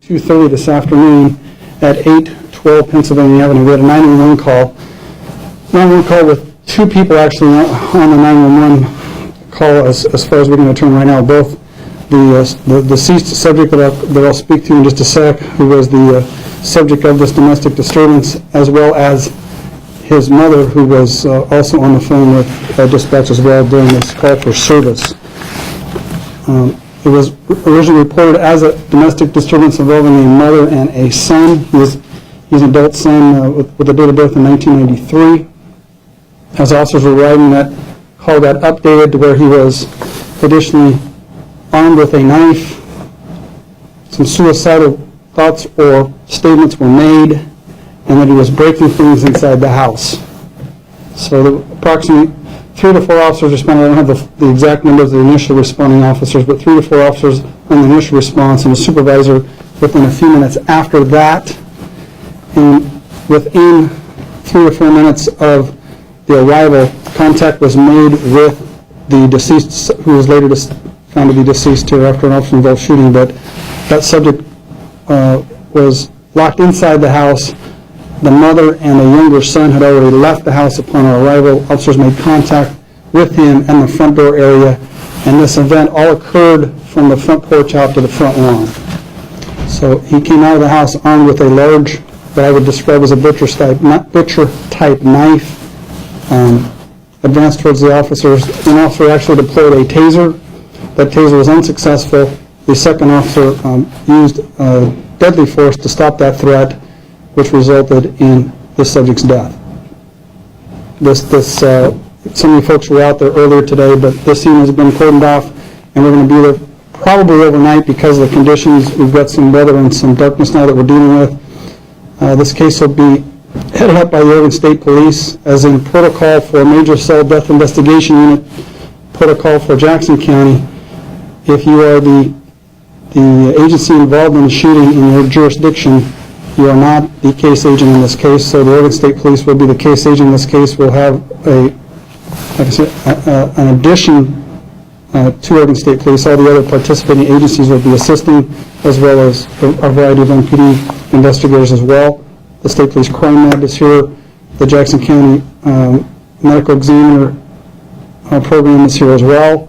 2:30 this afternoon at 812 Pennsylvania Avenue. We had a 911 call. 911 call with two people actually on the 911 call as far as we're going to turn right now. Both the deceased subject that I'll speak to in just a sec, who was the subject of this domestic disturbance, as well as his mother, who was also on the phone with dispatch as well during this call for service. It was originally reported as a domestic disturbance involving a mother and a son. He's an adult son with a date of birth in 1993. As officers were writing that call, got updated to where he was additionally armed with a knife. Some suicidal thoughts or statements were made, and that he was breaking things inside the house. So approximately 3 to 4 officers responded. I don't have the exact numbers of the initial responding officers, but 3 to 4 officers on the initial response, and a supervisor within a few minutes after that. And within 3 or 4 minutes of the arrival, contact was made with the deceased, who was later found to be deceased here after an officer-involved shooting. But that subject was locked inside the house. The mother and a younger son had already left the house upon our arrival. Officers made contact with him in the front door area, and this event all occurred from the front porch out to the front lawn. So he came out of the house armed with a large, what I would describe as a butcher-type knife, advanced towards the officers. An officer actually deployed a taser. That taser was unsuccessful. The second officer used deadly force to stop that threat, which resulted in this subject's death. Some of you folks were out there earlier today, but this scene has been cordoned off, and we're going to be there probably overnight because of the conditions. We've got some weather and some darkness now that we're dealing with. This case will be headed up by the Oregon State Police as in protocol for a major cell death investigation unit, protocol for Jackson County. If you are the agency involved in the shooting in your jurisdiction, you are not the case agent in this case, so the Oregon State Police will be the case agent in this case. We'll have an addition to Oregon State Police. All the other participating agencies will be assisting, as well as a variety of MPD investigators as well. The State Police Crime Lab is here. The Jackson County Medical Examiner program is here as well.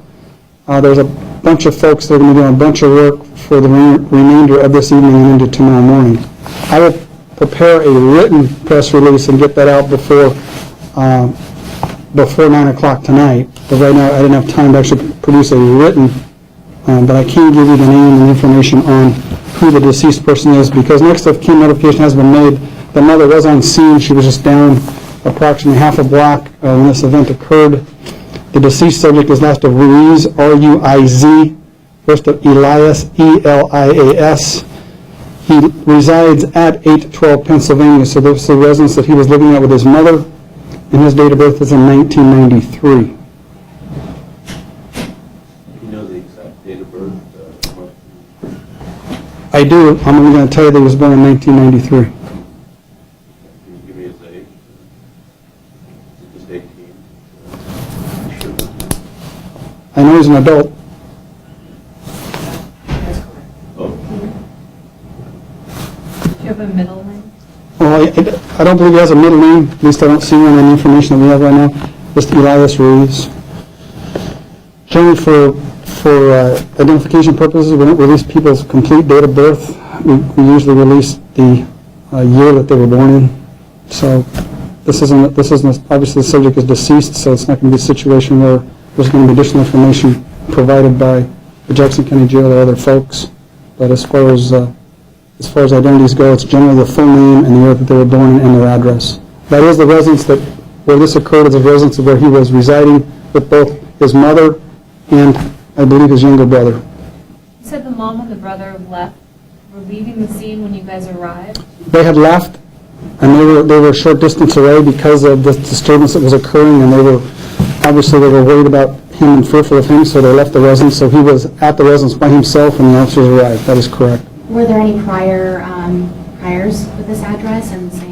There's a bunch of folks that are going to be doing a bunch of work for the remainder of this evening and into tomorrow morning. I will prepare a written press release and get that out before 9 o'clock tonight. But right now, I didn't have time to actually produce a written, but I can give you the name and information on who the deceased person is, because next of kin notification has been made. The mother was on scene. She was just down approximately half a block when this event occurred. The deceased subject is last of Ruiz, R-U-I-Z, first of Elias, E-L-I-A-S. He resides at 812 Pennsylvania, so this is the residence that he was living at with his mother, and his date of birth is in 1993. You know the exact date of birth? I do. I'm only going to tell you that he was born in 1993. Can you give me his age? Just 18? I know he's an adult. Oh. Do you have a middle name? Well, I don't believe he has a middle name. At least I don't see one in the information that we have right now. Just Elias Ruiz. Generally, for identification purposes, we don't release people's complete date of birth. We usually release the year that they were born in. So this isn't obviously the subject is deceased, so it's not going to be a situation where there's going to be additional information provided by the Jackson County Jail or other folks. But as far as identities go, it's generally the full name and the year that they were born and their address. That is the residence where this occurred, is a residence of where he was residing with both his mother and, I believe, his younger brother. You said the mom and the brother were leaving the scene when you guys arrived? They had left, and they were a short distance away because of the disturbance that was occurring, and they were worried about him and fearful of him, so they left the residence. So he was at the residence by himself when the officers arrived. That is correct. Were there any priors with this address and the same?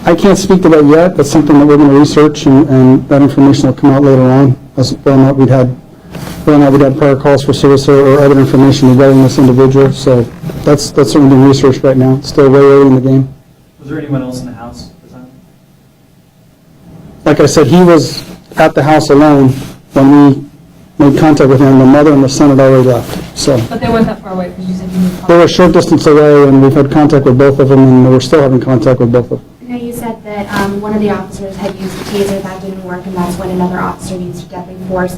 I can't speak to that yet. That's something that we're going to research, and that information will come out later on as whether or not we'd had whether or not we'd had prior calls for service or other information regarding this individual. So that's certainly being researched right now. It's still way early in the game. Was there anyone else in the house at the time? Like I said, he was at the house alone when we made contact with him. The mother and the son had already left. So But they weren't that far away, because you said you moved. they were a short distance away, and we've had contact with both of them, and we're still having contact with both of them. I know you said that one of the officers had used a taser, that didn't work, and that's when another officer used deadly force.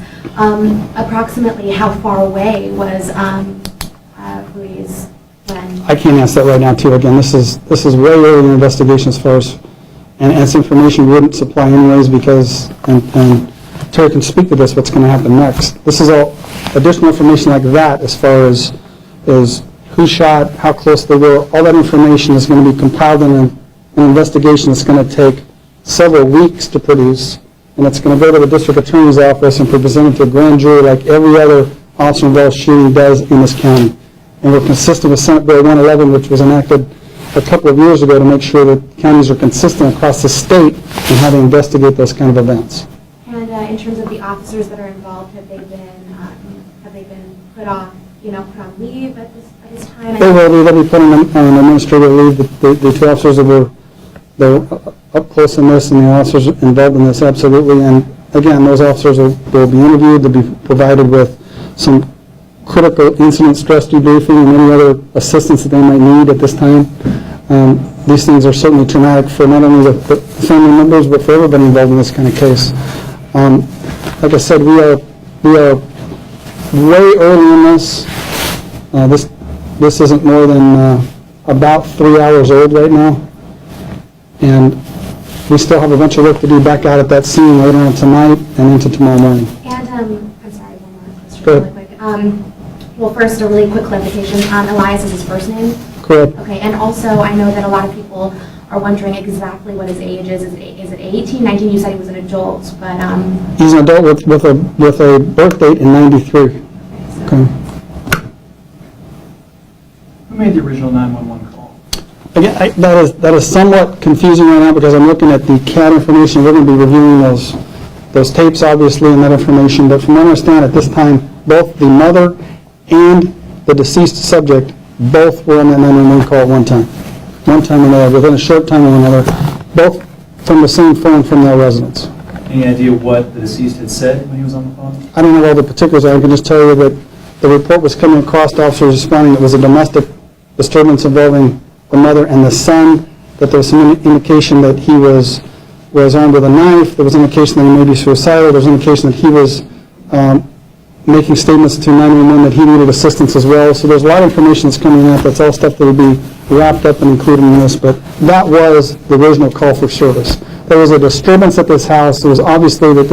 Approximately how far away was Ruiz when? I can't answer that right now, too. Again, this is way early in the investigation as far as, and it's information we wouldn't supply anyways because, and Terry can speak to this, what's going to happen next. This is all additional information like that as far as who shot, how close they were. All that information is going to be compiled in an investigation that's going to take several weeks to produce, and it's going to go to the district attorney's office and be presented to a grand jury like every other officer-involved shooting does in this county. And we're consistent with Senate Bill 111, which was enacted a couple of years ago to make sure that counties are consistent across the state in how they investigate those kind of events. And in terms of the officers that are involved, have they been put on leave at this time? They'll be put on administrative leave. The two officers that were up close in this and the officers involved in this, absolutely. And again, those officers will be interviewed. They'll be provided with some critical incident stress debriefing and any other assistance that they might need at this time. These things are certainly traumatic for not only the family members, but for everybody involved in this kind of case. Like I said, we are way early in this. This isn't more than about 3 hours old right now, and we still have a bunch of work to do back out at that scene later on tonight and into tomorrow morning. And I'm sorry, one more question Go really quick. Well, first, a really quick clarification. Elias is his first name? Correct. Okay, and also I know that a lot of people are wondering exactly what his age is. Is it 18, 19? You said he was an adult, but He's an adult with a birth date in 93. Okay. Who made the original 911 call? Again, that is somewhat confusing right now because I'm looking at the CAD information. We're going to be reviewing those tapes, obviously, and that information. But from what I understand, at this time, both the mother and the deceased subject both were on that 911 call at one time. One time or another, within a short time or another, both from the same phone from their residence. Any idea what the deceased had said when he was on the phone? I don't know all the particulars. I can just tell you that the report was coming across to officers responding. It was a domestic disturbance involving the mother and the son, that there was some indication that he was armed with a knife. There was indication that he may be suicidal. There was indication that he was making statements to 911 that he needed assistance as well. So there's a lot of information that's coming out. That's all stuff that would be wrapped up and included in this. But that was the original call for service. There was a disturbance at this house. It was obviously that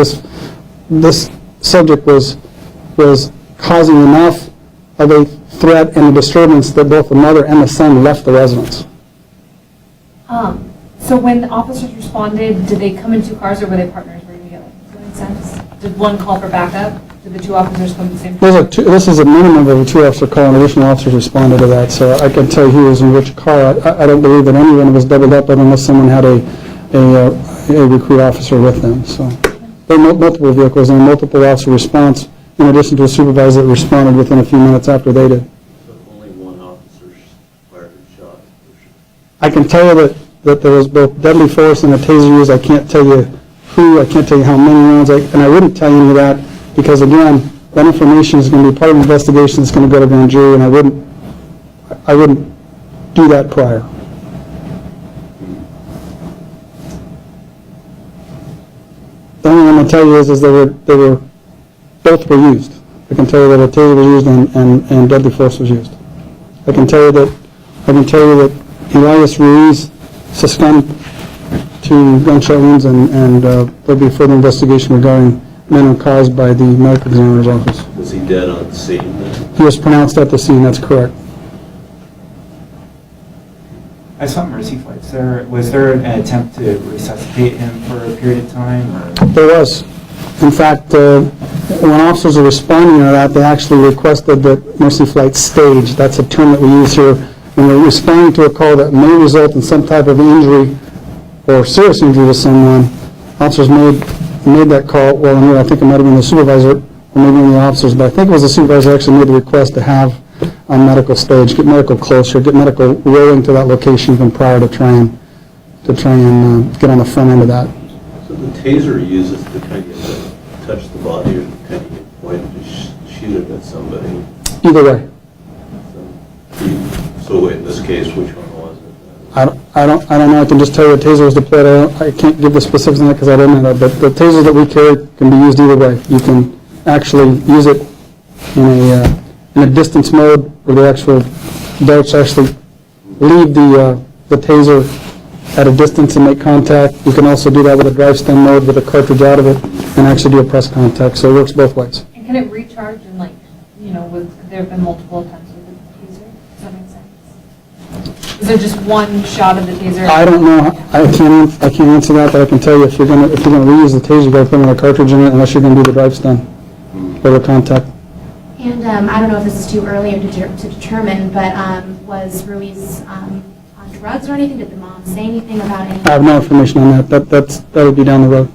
this subject was causing enough of a threat and a disturbance that both the mother and the son left the residence. So when the officers responded, did they come in two cars or were they partners working together? Does that make sense? Did one call for backup? Did the two officers come at the same time? This is a minimum of a two-officer call, and additional officers responded to that. So I can tell you who was in which car. I don't believe that anyone was doubled up unless someone had a recruit officer with them. So there were multiple vehicles and multiple officer response, in addition to a supervisor that responded within a few minutes after they did. So only one officer fired a shot. I can tell you that there was both deadly force and a taser used. I can't tell you who, I can't tell you how many rounds, and I wouldn't tell you any of that because, again, that information is going to be part of the investigation that's going to go to grand jury, and I wouldn't do that prior. The only thing I'm going to tell you is both were used. I can tell you that a taser was used and deadly force was used. I can tell you that Elias Ruiz succumbed to gunshot wounds, and there'll be further investigation regarding manner caused by the medical examiner's office. Was he dead on the scene then? He was pronounced at the scene, that's correct. I saw Mercy flights. Was there an attempt to resuscitate him for a period of time? Or? There was. In fact, when officers are responding to that, they actually requested that Mercy Flight stage. That's a term that we use here. When they're responding to a call that may result in some type of injury or serious injury to someone, officers made that call. Well, I think it might have been the supervisor or maybe one of the officers, but I think it was the supervisor actually made the request to have a medical stage, get medical closer, get medical rolling to that location even prior to try and get on the front end of that. So the taser uses to kind of get to touch the body or kind of get pointed to shoot it at somebody. Either way, So in this case, which one was it? I don't know, I can just tell you the taser was deployed, I can't give the specifics on that because I don't know that, but the taser that we carry can be used either way. You can actually use it in a distance mode where the actual darts actually leave the taser at a distance and make contact. You can also do that with a drive stem mode with a cartridge out of it and actually do a press contact, so it works both ways. And can it recharge and there have been multiple attempts with the taser? Does that make sense? Is there just one shot of the taser? I don't know, I can't answer that, but I can tell you if you're gonna reuse the taser, you gotta put a cartridge in it unless you're gonna do the drive stem or the contact. And I don't know if this is too early to determine, but was Ruiz on drugs or anything? Did the mom say anything about any? I have no information on that, that would be down the road.